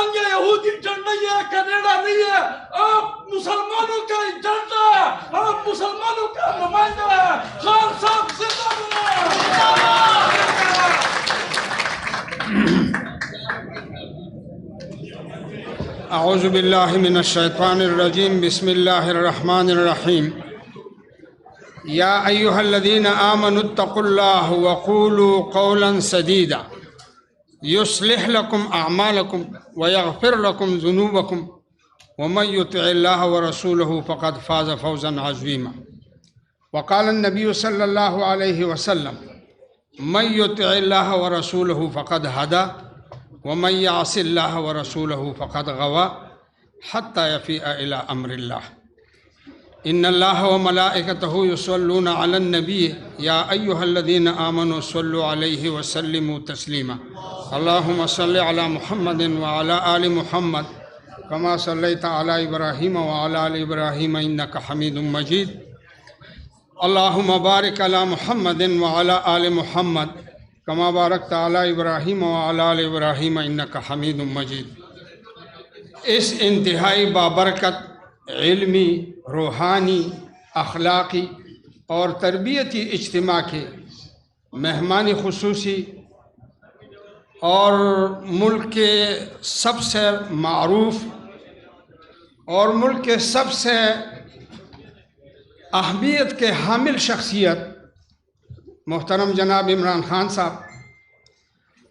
پاکستان یا یہودی ایجنٹ نہیں ہے، کینیڈا نہیں ہے، آپ مسلمانوں کا ایجنٹ ہے، آپ مسلمانوں کا نمائندہ ہے۔ خان صاحب زندہ باد۔ اعوذ باللہ من الشیطان الرجیم، بسم اللہ الرحمن الرحیم۔ یا ایہا الذین آمنوا اتقوا اللہ وقولوا قولا سدیدا یصلح لکم اعمالکم ویغفر لکم ذنوبکم ومن یطع اللہ ورسولہ فقد فاز فوزا عظیما۔ وقال النبی صلی اللہ علیہ وسلم من یطع اللہ ورسولہ فقد ہدی ومن یعص اللہ ورسولہ فقد غوی حتی یفیء الی امر اللہ۔ ان اللہ وملائکتہ یصلون علی النبی یا ایہا الذین آمنوا صلوا علیہ وسلموا تسلیما۔ اللہم صل علی محمد وعلی آل محمد کما صلیت علی ابراہیم وعلی آل ابراہیم انک حمید مجید۔ اللہم بارک علی محمد وعلی آل محمد کما بارکت علی ابراہیم وعلی آل ابراہیم انک حمید مجید۔ اس انتہائی بابرکت علمی، روحانی، اخلاقی اور تربیتی اجتماع کے مہمان خصوصی اور ملک کے سب سے معروف اور ملک کے سب سے اہمیت کے حامل شخصیت محترم جناب عمران خان صاحب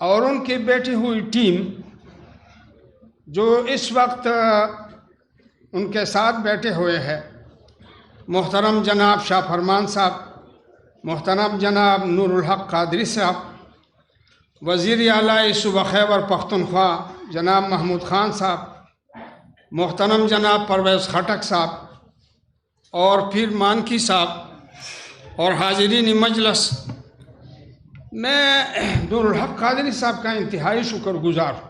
اور ان کی بیٹھی ہوئی ٹیم جو اس وقت ان کے ساتھ بیٹھے ہوئے ہیں، محترم جناب شاہ فرمان صاحب، محترم جناب نور الحق قادری صاحب، وزیر اعلیٰ صوبہ خیبر پختونخوا جناب محمود خان صاحب، محترم جناب پرویز خٹک صاحب اور پھر مانکی صاحب اور حاضرین مجلس، میں نور الحق قادری صاحب کا انتہائی شکر گزار ہوں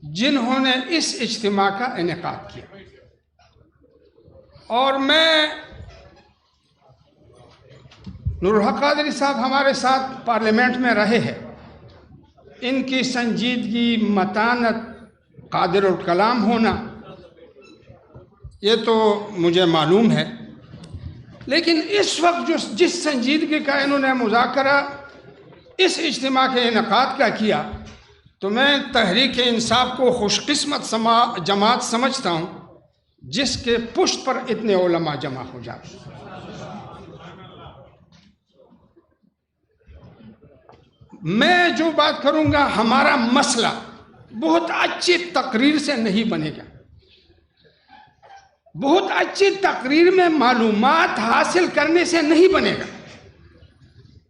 جنہوں نے اس اجتماع کا انعقاد کیا۔ اور میں نور الحق قادری صاحب ہمارے ساتھ پارلیمنٹ میں رہے ہیں، ان کی سنجیدگی، متانت، قادر الکلام ہونا یہ تو مجھے معلوم ہے، لیکن اس وقت جس سنجیدگی کا انہوں نے مذاکرہ اس اجتماع کے انعقاد کا کیا، تو میں تحریک انصاف کو خوش قسمت جماعت سمجھتا ہوں جس کے پشت پر اتنے علماء جمع ہو جاتے۔ میں جو بات کروں گا، ہمارا مسئلہ بہت اچھی تقریر سے نہیں بنے گا، بہت اچھی تقریر میں معلومات حاصل کرنے سے نہیں بنے گا۔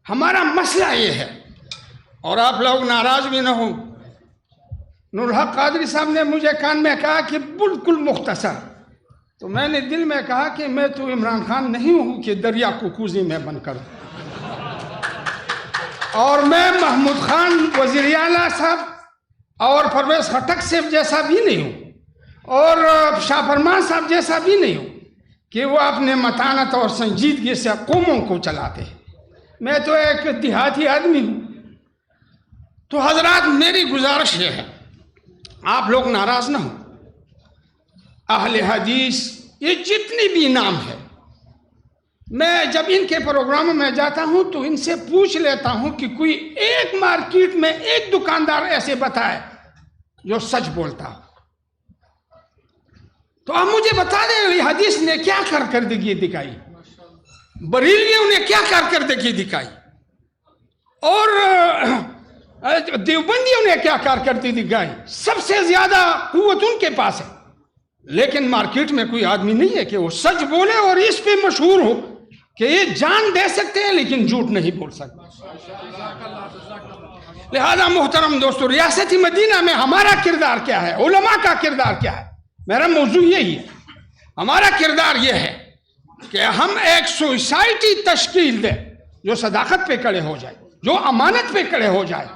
ہمارا مسئلہ یہ ہے، اور آپ لوگ ناراض بھی نہ ہوں، نور الحق قادری صاحب نے مجھے کان میں کہا کہ بالکل مختصر، تو میں نے دل میں کہا کہ میں تو عمران خان نہیں ہوں کہ دریا کو کوزے میں بند کروں، اور میں محمود خان وزیر اعلیٰ صاحب اور پرویز خٹک صاحب جیسا بھی نہیں ہوں، اور شاہ فرمان صاحب جیسا بھی نہیں ہوں کہ وہ اپنے متانت اور سنجیدگی سے قوموں کو چلاتے ہیں۔ میں تو ایک دیہاتی آدمی ہوں۔ تو حضرات، میری گزارش یہ ہے، آپ لوگ ناراض نہ ہوں، اہل حدیث یہ جتنی بھی نام ہے، میں جب ان کے پروگراموں میں جاتا ہوں تو ان سے پوچھ لیتا ہوں کہ کوئی ایک مارکیٹ میں ایک دکاندار ایسے بتائے جو سچ بولتا ہو، تو آپ مجھے بتا دیں حدیث نے کیا کارکردگی دکھائی، بریلویوں نے کیا کارکردگی دکھائی، اور دیوبندیوں نے کیا کارکردگی دکھائی۔ سب سے زیادہ قوت ان کے پاس ہے، لیکن مارکیٹ میں کوئی آدمی نہیں ہے کہ وہ سچ بولے اور اس پہ مشہور ہو کہ یہ جان دے سکتے ہیں لیکن جھوٹ نہیں بول سکتے۔ لہذا محترم دوستو، ریاست مدینہ میں ہمارا کردار کیا ہے، علماء کا کردار کیا ہے، میرا موضوع یہی ہے۔ ہمارا کردار یہ ہے کہ ہم ایک سوسائٹی تشکیل دیں جو صداقت پہ کھڑے ہو جائے، جو امانت پہ کھڑے ہو جائے۔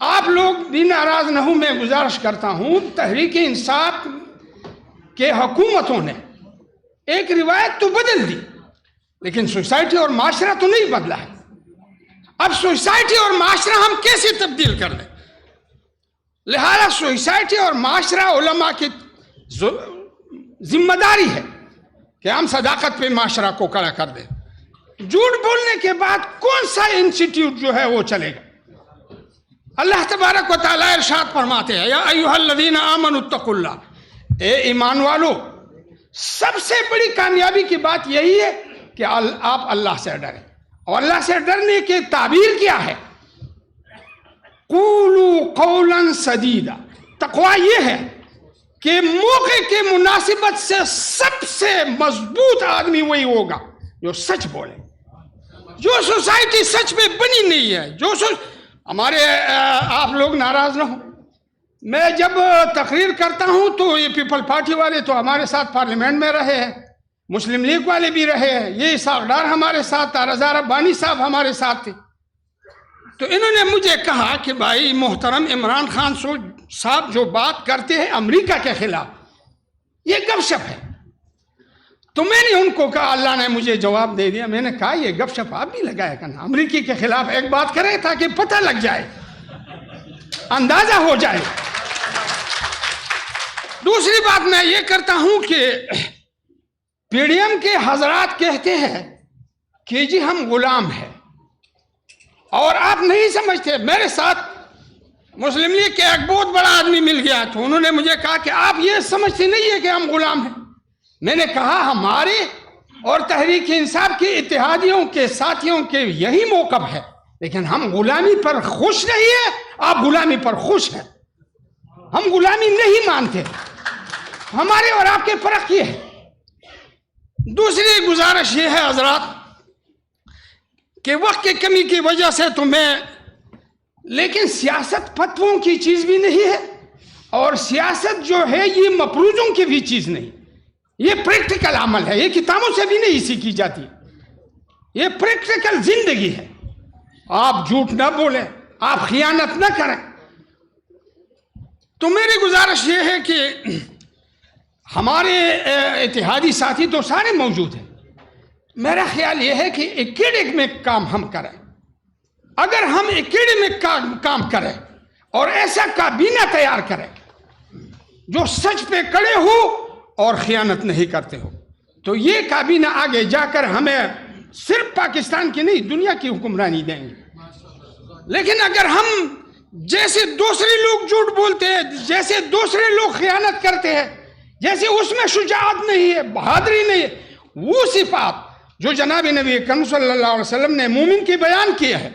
آپ لوگ بھی ناراض نہ ہوں، میں گزارش کرتا ہوں، تحریک انصاف کے حکومتوں نے ایک روایت تو بدل دی، لیکن سوسائٹی اور معاشرہ تو نہیں بدلا ہے۔ اب سوسائٹی اور معاشرہ ہم کیسے تبدیل کر دیں؟ لہذا سوسائٹی اور معاشرہ علماء کی ذمہ داری ہے کہ ہم صداقت پہ معاشرہ کو کھڑا کر دیں. جھوٹ بولنے کے بعد کون سا انسٹیٹیوٹ جو ہے وہ چلے گا؟ اللہ تبارک و تعالیٰ ارشاد فرماتے ہیں یا ایھا الذین آمنوا اتقوا اللہ، اے ایمان والو، سب سے بڑی کامیابی کی بات یہی ہے کہ آپ اللہ سے ڈریں. اور اللہ سے ڈرنے کی تعبیر کیا ہے؟ قولوا قولا سدیدا. تقویٰ یہ ہے کہ موقع کے مناسبت سے سب سے مضبوط آدمی وہی ہوگا جو سچ بولے. جو سوسائٹی سچ پہ بنی نہیں ہے، جو ہمارے آپ لوگ ناراض نہ ہوں، میں جب تقریر کرتا ہوں تو یہ پیپل پارٹی والے تو ہمارے ساتھ پارلیمنٹ میں رہے ہیں، مسلم لیگ والے بھی رہے ہیں، یہ اسحاق ڈار ہمارے ساتھ تھا، رضا ربانی صاحب ہمارے ساتھ تھے. تو انہوں نے مجھے کہا کہ بھائی محترم عمران خان صاحب جو بات کرتے ہیں امریکہ کے خلاف، یہ گپ شپ ہے. تو میں نے ان کو کہا، اللہ نے مجھے جواب دے دیا، میں نے کہا یہ گپ شپ آپ بھی لگایا کرنا، امریکی کے خلاف ایک بات کریں تاکہ پتہ لگ جائے، اندازہ ہو جائے. دوسری بات میں یہ کرتا ہوں کہ پی ڈی ایم کے حضرات کہتے ہیں کہ جی ہم غلام ہیں، اور آپ نہیں سمجھتے. میرے ساتھ مسلم لیگ کے ایک بہت بڑا آدمی مل گیا تو انہوں نے مجھے کہا کہ آپ یہ سمجھتے نہیں ہے کہ ہم غلام ہیں. میں نے کہا ہمارے اور تحریک انصاف کے اتحادیوں کے ساتھیوں کے یہی موقف ہے، لیکن ہم غلامی پر خوش نہیں ہیں، آپ غلامی پر خوش ہیں. ہم غلامی نہیں مانتے. ہمارے اور آپ کے فرق یہ ہے. دوسری گزارش یہ ہے حضرات کہ وقت کی کمی کی وجہ سے تو میں، لیکن سیاست فتووں کی چیز بھی نہیں ہے، اور سیاست جو ہے یہ مفروضوں کی بھی چیز نہیں، یہ پریکٹیکل عمل ہے، یہ کتابوں سے بھی نہیں سیکھی جاتی، یہ پریکٹیکل زندگی ہے. آپ جھوٹ نہ بولیں، آپ خیانت نہ کریں. تو میری گزارش یہ ہے کہ ہمارے اتحادی ساتھی تو سارے موجود ہیں، میرا خیال یہ ہے کہ ایکیڈمک کام ہم کریں. اگر ہم ایکیڈمک کام کریں اور ایسا کابینہ تیار کریں جو سچ پہ کڑے ہو اور خیانت نہیں کرتے ہو، تو یہ کابینہ آگے جا کر ہمیں صرف پاکستان کی نہیں دنیا کی حکمرانی دیں گے. لیکن اگر ہم جیسے دوسرے لوگ جھوٹ بولتے ہیں، جیسے دوسرے لوگ خیانت کرتے ہیں، جیسے اس میں شجاعت نہیں ہے، بہادری نہیں ہے، وہ صفات جو جناب نبی اکرم صلی اللہ علیہ وسلم نے مومن کی بیان کی ہے،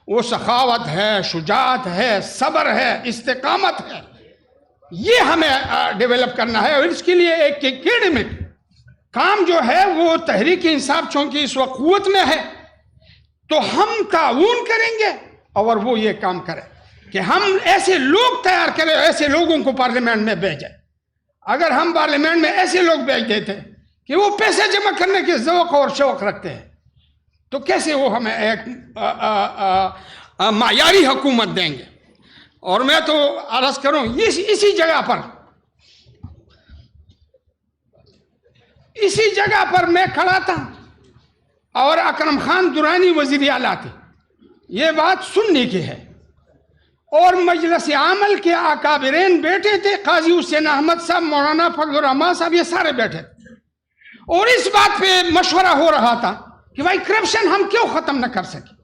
وہ سخاوت ہے، شجاعت ہے، صبر ہے، استقامت ہے، یہ ہمیں ڈیولپ کرنا ہے. اور اس کے لیے ایک ایکیڈمک کام جو ہے وہ تحریک انصاف چونکہ اس وقت قوت میں ہے تو ہم تعاون کریں گے اور وہ یہ کام کریں کہ ہم ایسے لوگ تیار کریں، ایسے لوگوں کو پارلیمنٹ میں بھیجیں. اگر ہم پارلیمنٹ میں ایسے لوگ بھیج دیتے کہ وہ پیسے جمع کرنے کے ذوق اور شوق رکھتے ہیں تو کیسے وہ ہمیں ایک معیاری حکومت دیں گے. اور میں تو عرض کروں اسی جگہ پر میں کھڑا تھا اور اکرم خان درانی وزیر اعلیٰ تھے، یہ بات سننے کی ہے، اور مجلس عامل کے اکابرین بیٹھے تھے، قاضی حسین احمد صاحب، مولانا فضل الرحمان صاحب، یہ سارے بیٹھے تھے، اور اس بات پہ مشورہ ہو رہا تھا کہ بھائی کرپشن ہم کیوں ختم نہ کر سکے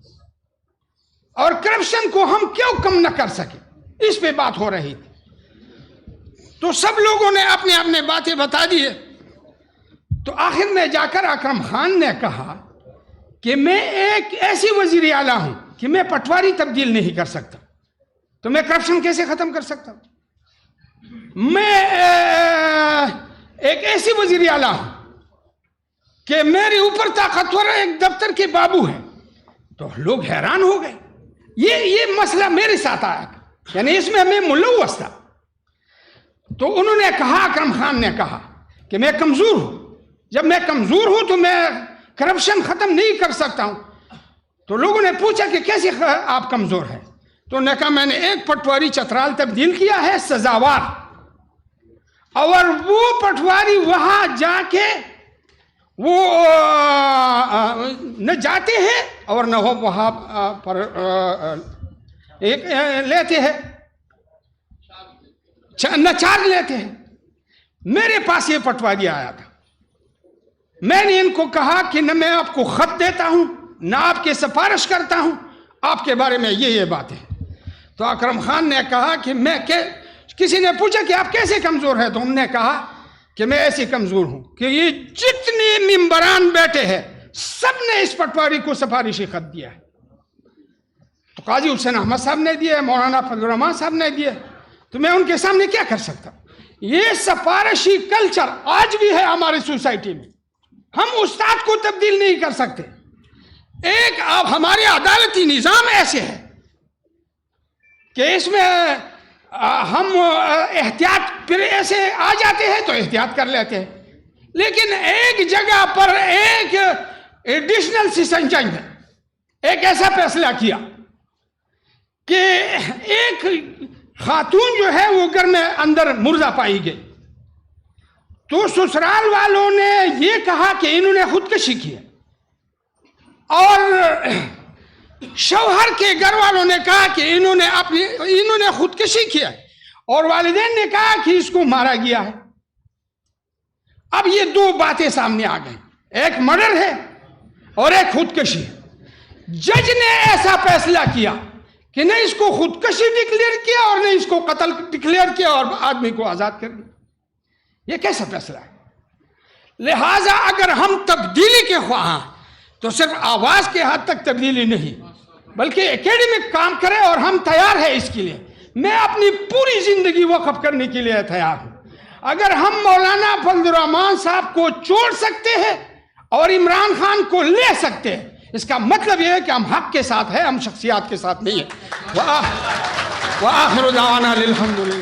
اور کرپشن کو ہم کیوں کم نہ کر سکے، اس پہ بات ہو رہی تھی. تو سب لوگوں نے اپنے اپنے باتیں بتا دیے. تو آخر میں جا کر اکرم خان نے کہا کہ میں ایک ایسی وزیر اعلیٰ ہوں کہ میں پٹواری تبدیل نہیں کر سکتا، تو میں کرپشن کیسے ختم کر سکتا ہوں؟ میں ایک ایسی وزیر اعلیٰ ہوں کہ میرے اوپر طاقتور ایک دفتر کے بابو ہیں. تو لوگ حیران ہو گئے. یہ مسئلہ میرے ساتھ آیا، یعنی اس میں ملوث تھا. تو انہوں نے کہا، اکرم خان نے کہا کہ میں کمزور ہوں، جب میں کمزور ہوں تو میں کرپشن ختم نہیں کر سکتا ہوں. تو لوگوں نے پوچھا کہ کیسے آپ کمزور ہیں؟ تو انہوں نے کہا میں نے ایک پٹواری چترال تبدیل کیا ہے سزاوار، اور وہ پٹواری وہاں جا کے وہ نہ جاتے ہیں اور نہ وہ وہاں پر لیتے ہیں. نہ چارج لیتے ہیں. میرے پاس یہ پٹواری آیا تھا. میں نے ان کو کہا کہ نہ میں آپ کو خط دیتا ہوں نہ آپ کی سفارش کرتا ہوں, آپ کے بارے میں یہ بات ہے. تو اکرم خان نے کہا کہ کسی نے پوچھا کہ آپ کیسے کمزور ہیں, تو انہوں نے کہا کہ میں ایسے کمزور ہوں کہ یہ جتنے ممبران بیٹھے ہیں سب نے اس پٹواری کو سفارشی خط دیا ہے. تو قاضی حسین احمد صاحب نے دیا, مولانا فضل الرحمان صاحب نے دیا, تو میں ان کے سامنے کیا کر سکتا ہوں؟ یہ سفارشی کلچر آج بھی ہے ہماری سوسائٹی میں. ہم استاد کو تبدیل نہیں کر سکتے. ایک اب ہمارے عدالتی نظام ایسے ہے کہ اس میں ہم احتیاط پھر ایسے آ جاتے ہیں تو احتیاط کر لیتے ہیں, لیکن ایک جگہ پر ایک ایڈیشنل سیشن جج نے ایک ایسا فیصلہ کیا کہ ایک خاتون جو ہے وہ گھر میں اندر مردہ پائی گئی. تو سسرال والوں نے یہ کہا کہ انہوں نے خودکشی کی ہے, اور شوہر کے گھر والوں نے کہا کہ انہوں نے خودکشی کیا ہے, اور والدین نے کہا کہ اس کو مارا گیا ہے. اب یہ دو باتیں سامنے آ گئیں, ایک مرڈر ہے اور ایک خودکشی ہے. جج نے ایسا فیصلہ کیا کہ نہ اس کو خودکشی ڈکلیئر کیا اور نہ اس کو قتل ڈکلیئر کیا اور آدمی کو آزاد کر دیا. یہ کیسا فیصلہ ہے؟ لہٰذا اگر ہم تبدیلی کے خواہاں تو صرف آواز کے حد تک تبدیلی نہیں بلکہ ایکیڈمک کام کرے, اور ہم تیار ہیں اس کے لیے. میں اپنی پوری زندگی وقف کرنے کے لیے تیار ہوں. اگر ہم مولانا فضل الرحمان صاحب کو چھوڑ سکتے ہیں اور عمران خان کو لے سکتے ہیں, اس کا مطلب یہ ہے کہ ہم حق کے ساتھ ہیں, ہم شخصیات کے ساتھ نہیں ہیں. وآخر دعوانا الحمدللہ.